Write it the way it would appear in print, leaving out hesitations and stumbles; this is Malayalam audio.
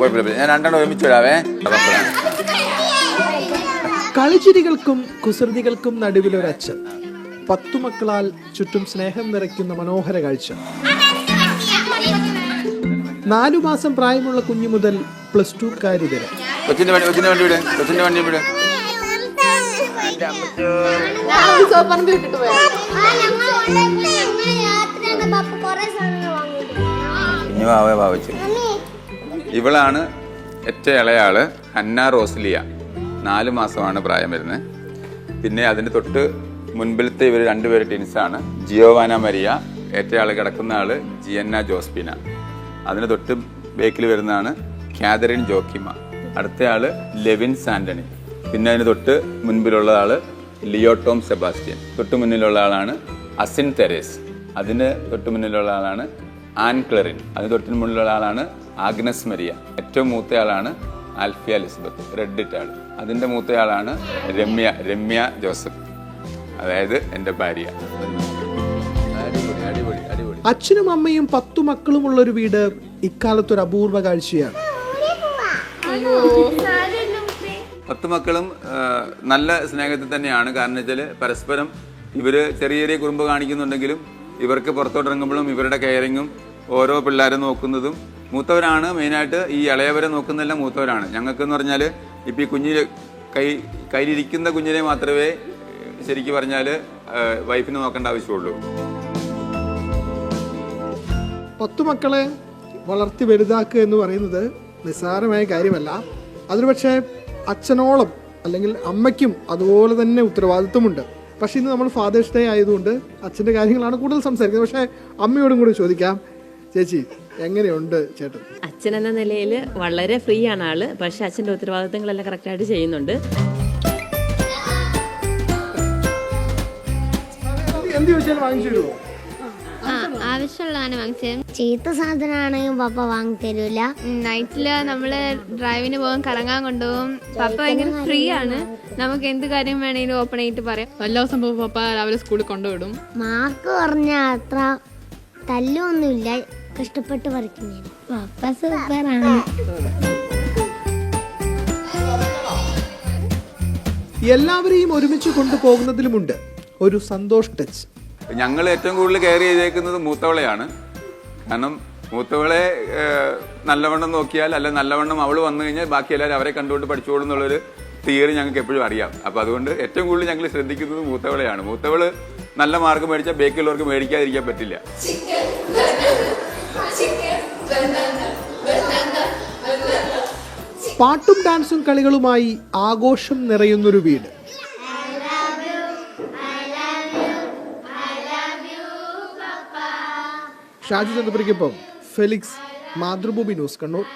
കുഴപ്പമില്ല, ഞാൻ രണ്ടെണ്ണം ഒരുമിച്ച് വിടാവേ. കളിച്ചിരികൾക്കും കുസൃതികൾക്കും നടുവിലൊരച്ഛൻ. 10 മക്കളാൽ ചുറ്റും സ്നേഹം നിറയ്ക്കുന്ന മനോഹര കാഴ്ച. 4 മാസം പ്രായമുള്ള കുഞ്ഞു മുതൽ +2 കാരി വരെ. ഇവളാണ് ഏറ്റവും ഇളയാള്, അന്ന റോസ്ലിയ. 4 മാസമാണ് പ്രായം വരുന്നത്. പിന്നെ അതിന് തൊട്ട് മുൻപിലത്തെ ഇവർ 2 പേര് ടിൻസാണ്. ജിയോവാന മരിയ. ഏറ്റവും ആള് കിടക്കുന്ന ആള് ജിയന്ന ജോസ്പിന. അതിന് തൊട്ട് ബേക്കിൽ വരുന്നതാണ് കാതറിൻ ജോക്കിമ. അടുത്ത ആള് ലെവിൻ സാന്റണി. പിന്നെ അതിന് തൊട്ട് മുൻപിലുള്ള ആള് ലിയോ ടോം സെബാസ്റ്റ്യൻ. തൊട്ട് മുന്നിലുള്ള ആളാണ് അസിൻ തെരേസ്. അതിന് തൊട്ട് മുന്നിലുള്ള ആളാണ് ആൻ ക്ലെറിൻ. അതിന് തൊട്ട് മുന്നിലുള്ള ആളാണ് ആഗ്നസ് മരിയ. ഏറ്റവും മൂത്തയാളാണ് ആൽഫിയ എലിസബത്ത്, റെഡിറ്റ് ആള്. അതിന്റെ മൂത്തയാളാണ് രമ്യ ജോസഫ്, അതായത് എന്റെ ഭാര്യ. അച്ഛനും അമ്മയും 10 മക്കളുമുള്ള ഒരു വീട് ഇക്കാലത്തൊരു അപൂർവ കാഴ്ചയാണ്. 10 മക്കളും നല്ല സ്നേഹത്തിൽ തന്നെയാണ്. കാരണം വെച്ചാൽ പരസ്പരം ഇവര് ചെറിയ ചെറിയ കുറുമ്പ് കാണിക്കുന്നുണ്ടെങ്കിലും ഇവർക്ക് പുറത്തോട്ടിറങ്ങുമ്പോഴും ഇവരുടെ കെയറിങ്ങും ഓരോ പിള്ളേരെ നോക്കുന്നതും മൂത്തവരാണ് മെയിനായിട്ട്. ഈ ഇളയവരെ നോക്കുന്നതെല്ലാം മൂത്തവരാണ്. ഞങ്ങൾക്കെന്ന് പറഞ്ഞാൽ ഇപ്പം ഈ കുഞ്ഞിന് കയ്യിലിരിക്കുന്ന കുഞ്ഞിനെ മാത്രമേ ശരിക്കും പറഞ്ഞാൽ വൈഫിന് നോക്കേണ്ട ആവശ്യമുള്ളൂ. 10 മക്കളെ വളർത്തി വലുതാക്കുക എന്ന് പറയുന്നത് നിസ്സാരമായ കാര്യമല്ല. അതിന് പക്ഷേ അച്ഛനോളം അല്ലെങ്കിൽ അമ്മയ്ക്കും അതുപോലെ തന്നെ ഉത്തരവാദിത്വമുണ്ട്. പക്ഷെ ഇന്ന് നമ്മൾ ഫാദേഴ്സ് ഡേ ആയതുകൊണ്ട് അച്ഛൻ്റെ കാര്യങ്ങളാണ് കൂടുതൽ സംസാരിക്കുന്നത്. പക്ഷേ അമ്മയോടും കൂടി ചോദിക്കാം. ചേച്ചി, എങ്ങനെയുണ്ട് ചേട്ടൻ? അച്ഛൻ എന്ന നിലയിൽ വളരെ ഫ്രീ ആണ് ആള്. പക്ഷെ അച്ഛൻ്റെ ഉത്തരവാദിത്തങ്ങളെല്ലാം കറക്റ്റായിട്ട് ചെയ്യുന്നുണ്ട്. എന്ത് ചോദിച്ചാലും വാങ്ങിച്ചു തരുമോ? ആവശ്യമുള്ളതാണ് വാങ്ങിച്ചത്. ചീത്ത സാധനമാണെങ്കിൽ പപ്പ വാങ്ങി തരൂല. നൈറ്റില് നമ്മള് ഡ്രൈവിന് പോകും, കറങ്ങാൻ കൊണ്ടുപോകും. പപ്പ ഭയങ്കര ഫ്രീ ആണ്. നമുക്ക് എന്ത് കാര്യം വേണമെങ്കിലും ഓപ്പൺ ആയിട്ട് പറയാം. എല്ലാ ദിവസം പപ്പ രാവിലെ സ്കൂളിൽ കൊണ്ടുവിടും. മാർക്ക് പറഞ്ഞ അത്ര തല്ലൊന്നുമില്ല, കഷ്ടപ്പെട്ട് പറിക്കുന്നതിന്. പപ്പ സൂപ്പറാണ്. എല്ലാവരെയും ഒരുമിച്ച് കൊണ്ടുപോകുന്നതിലുമുണ്ട് ഒരു സന്തോഷ് ടച്ച്. ഞങ്ങൾ ഏറ്റവും കൂടുതൽ കെയർ ചെയ്തേക്കുന്നത് മൂത്തവളെയാണ്. കാരണം മൂത്തവളെ നല്ലവണ്ണം നോക്കിയാൽ, അല്ല നല്ലവണ്ണം അവൾ വന്നു കഴിഞ്ഞാൽ ബാക്കി എല്ലാവരും അവരെ കണ്ടുകൊണ്ട് പഠിച്ചോളും എന്നുള്ളൊരു തിയറി ഞങ്ങൾക്ക് എപ്പോഴും അറിയാം. അപ്പം അതുകൊണ്ട് ഏറ്റവും കൂടുതൽ ഞങ്ങൾ ശ്രദ്ധിക്കുന്നത് മൂത്തവളെയാണ്. മൂത്തവള് നല്ല മാർക്ക് മേടിച്ചാൽ ബാക്കിയുള്ളവർക്ക് മേടിക്കാതിരിക്കാൻ പറ്റില്ല. പാട്ടും ഡാൻസും കളികളുമായി ആഘോഷം നിറയുന്നൊരു വീട്. ഷാജി ചന്ദ്രപുരിക്കൊപ്പം ഫെലിക്സ്, മാതൃഭൂമി ന്യൂസ്, കണ്ണൂർ.